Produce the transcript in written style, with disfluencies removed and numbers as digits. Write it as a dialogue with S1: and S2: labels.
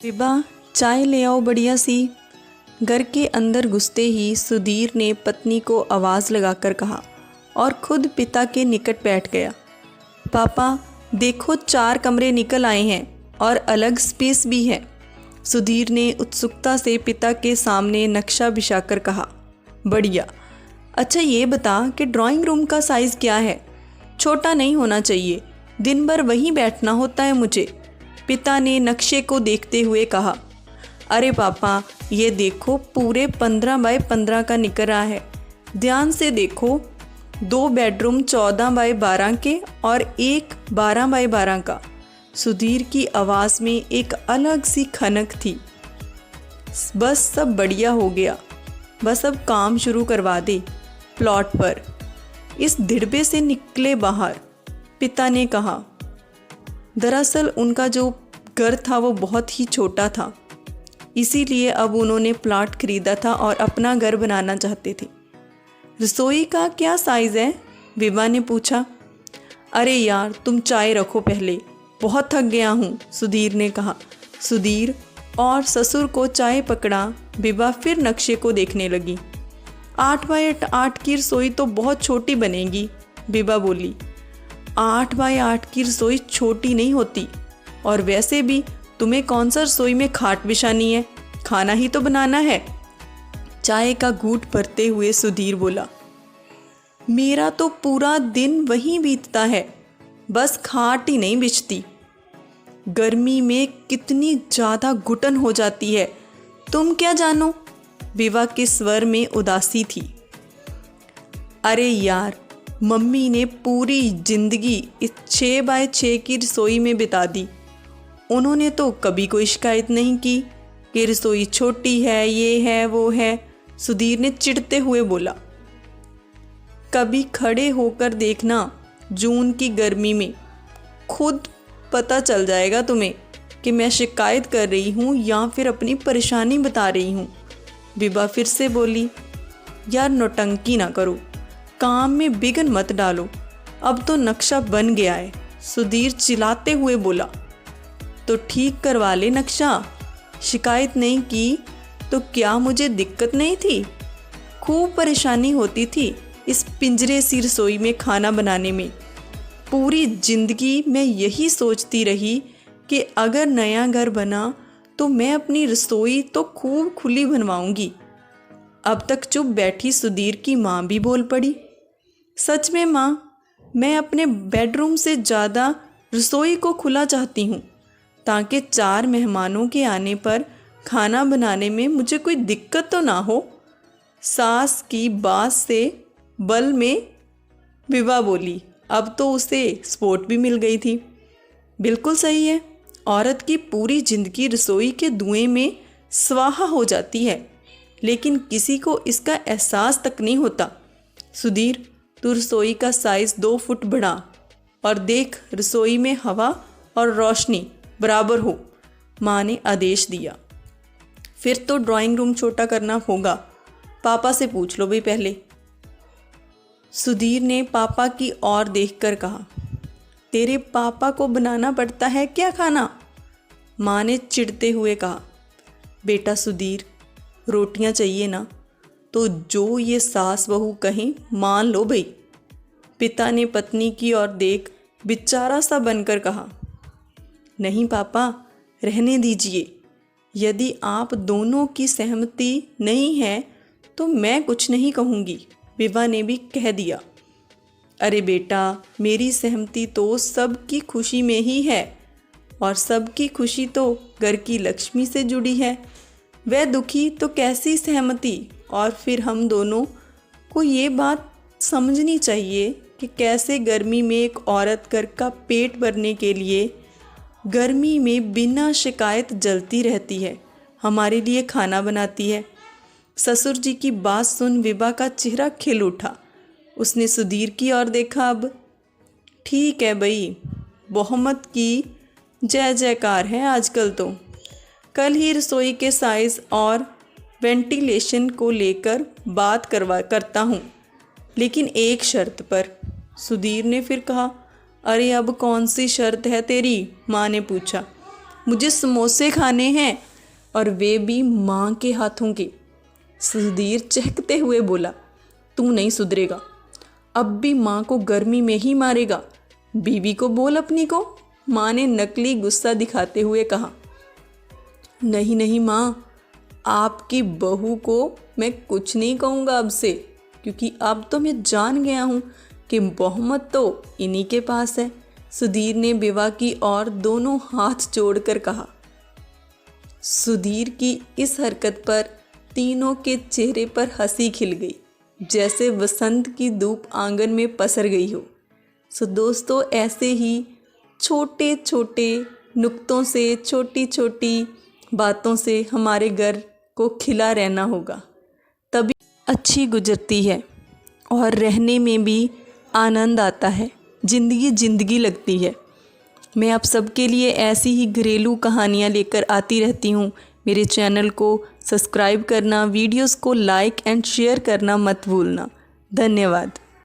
S1: विभा चाय ले आओ बढ़िया सी। घर के अंदर घुसते ही सुधीर ने पत्नी को आवाज़ लगाकर कहा और खुद पिता के निकट बैठ गया। पापा देखो 4 कमरे निकल आए हैं और अलग स्पेस भी है। सुधीर ने उत्सुकता से पिता के सामने नक्शा बिछाकर कहा। बढ़िया। अच्छा ये बता कि ड्राइंग रूम का साइज़ क्या है? छोटा नहीं होना चाहिए, दिन भर वहीं बैठना होता है मुझे, पिता ने नक्शे को देखते हुए कहा। अरे पापा ये देखो पूरे 15 बाय 15 का निकल रहा है, ध्यान से देखो। 2 बेडरूम 14 बाय 12 के और एक 12 बाय 12 का। सुधीर की आवाज़ में एक अलग सी खनक थी। बस सब बढ़िया हो गया, बस अब काम शुरू करवा दे प्लॉट पर। इस धिड़बे से निकले बाहर, पिता ने कहा। दरअसल उनका जो घर था वो बहुत ही छोटा था, इसीलिए अब उन्होंने प्लॉट खरीदा था और अपना घर बनाना चाहते थे। रसोई का क्या साइज़ है? विभा ने पूछा। अरे यार तुम चाय रखो पहले, बहुत थक गया हूँ, सुधीर ने कहा। सुधीर और ससुर को चाय पकड़ा विभा फिर नक्शे को देखने लगी। 8 बाय 8 की रसोई तो बहुत छोटी बनेगी, विभा बोली। 8 बाय 8 की रसोई छोटी नहीं होती, और वैसे भी तुम्हें कौन सा रसोई में खाट बिछानी है, खाना ही तो बनाना है। चाय का घूंट भरते हुए सुधीर बोला। मेरा तो पूरा दिन वहीं बीतता है, बस खाट ही नहीं बिछती। गर्मी में कितनी ज़्यादा घुटन हो जाती है, तुम क्या जानो, विभा के स्वर में उदासी थी। अरे यार मम्मी ने पूरी जिंदगी इस 6 बाय 6 की रसोई में बिता दी, उन्होंने तो कभी कोई शिकायत नहीं की कि रसोई छोटी है, ये है वो है, सुधीर ने चिढ़ते हुए बोला। कभी खड़े होकर देखना जून की गर्मी में, खुद पता चल जाएगा तुम्हें कि मैं शिकायत कर रही हूँ या फिर अपनी परेशानी बता रही हूँ, विभा फिर से बोली। यार नौटंकी ना करो, काम में बिगन मत डालो, अब तो नक्शा बन गया है, सुधीर चिल्लाते हुए बोला। तो ठीक करवा ले नक्शा, शिकायत नहीं की तो क्या मुझे दिक्कत नहीं थी? खूब परेशानी होती थी इस पिंजरे सी रसोई में खाना बनाने में। पूरी जिंदगी मैं यही सोचती रही कि अगर नया घर बना तो मैं अपनी रसोई तो खूब खुली बनवाऊंगी। अब तक चुप बैठी सुधीर की माँ भी बोल पड़ी। सच में माँ, मैं अपने बेडरूम से ज़्यादा रसोई को खुला चाहती हूँ, ताकि 4 मेहमानों के आने पर खाना बनाने में मुझे कोई दिक्कत तो ना हो। सास की बात से बल में विभा बोली। अब तो उसे सपोर्ट भी मिल गई थी। बिल्कुल सही है, औरत की पूरी जिंदगी रसोई के धुएं में स्वाहा हो जाती है, लेकिन किसी को इसका एहसास तक नहीं होता। सुधीर तू रसोई का साइज़ 2 फुट बढ़ा और देख रसोई में हवा और रोशनी बराबर हो, माँ ने आदेश दिया। फिर तो ड्राइंग रूम छोटा करना होगा, पापा से पूछ लो भाई पहले। सुधीर ने पापा की ओर देखकर कहा। तेरे पापा को बनाना पड़ता है क्या खाना? माँ ने चिढ़ते हुए कहा। बेटा सुधीर, रोटियां चाहिए ना, तो जो ये सास बहू कहें मान लो भाई, पिता ने पत्नी की ओर देख बेचारा सा बनकर कहा। नहीं पापा, रहने दीजिए, यदि आप दोनों की सहमति नहीं है तो मैं कुछ नहीं कहूँगी, विभा ने भी कह दिया। अरे बेटा, मेरी सहमति तो सबकी खुशी में ही है, और सबकी खुशी तो घर की लक्ष्मी से जुड़ी है। वह दुखी तो कैसी सहमति। और फिर हम दोनों को ये बात समझनी चाहिए कि कैसे गर्मी में एक औरत घर का पेट भरने के लिए गर्मी में बिना शिकायत जलती रहती है, हमारे लिए खाना बनाती है। ससुर जी की बात सुन विभा का चेहरा खिल उठा। उसने सुधीर की ओर देखा। अब ठीक है भाई, बहुमत की जय जयकार है आजकल तो। कल ही रसोई के साइज़ और वेंटिलेशन को लेकर बात करता हूँ, लेकिन एक शर्त पर, सुधीर ने फिर कहा। अरे अब कौन सी शर्त है तेरी? माँ ने पूछा। मुझे समोसे खाने हैं, और वे भी माँ के हाथों के। सुधीर चहकते हुए बोला, तू नहीं सुधरेगा, अब भी माँ को गर्मी में ही मारेगा। बीवी को बोल अपनी को, माँ ने नकली गुस्सा दिखाते हुए कहा। नहीं नहीं माँ, आपकी बहू को मैं कुछ नहीं कहूँगा अब से, क्योंकि अब तो मैं जान गया हूँ कि बहुमत तो इन्हीं के पास है। सुधीर ने विवाह की और दोनों हाथ जोड़कर कहा। सुधीर की इस हरकत पर तीनों के चेहरे पर हंसी खिल गई, जैसे वसंत की धूप आंगन में पसर गई हो। सो दोस्तों, ऐसे ही छोटे छोटे नुक्तों से, छोटी छोटी बातों से हमारे घर को खिला रहना होगा, तभी अच्छी गुजरती है और रहने में भी आनंद आता है, ज़िंदगी ज़िंदगी लगती है। मैं आप सबके लिए ऐसी ही घरेलू कहानियाँ लेकर आती रहती हूँ। मेरे चैनल को सब्सक्राइब करना, वीडियोस को लाइक एंड शेयर करना मत भूलना। धन्यवाद।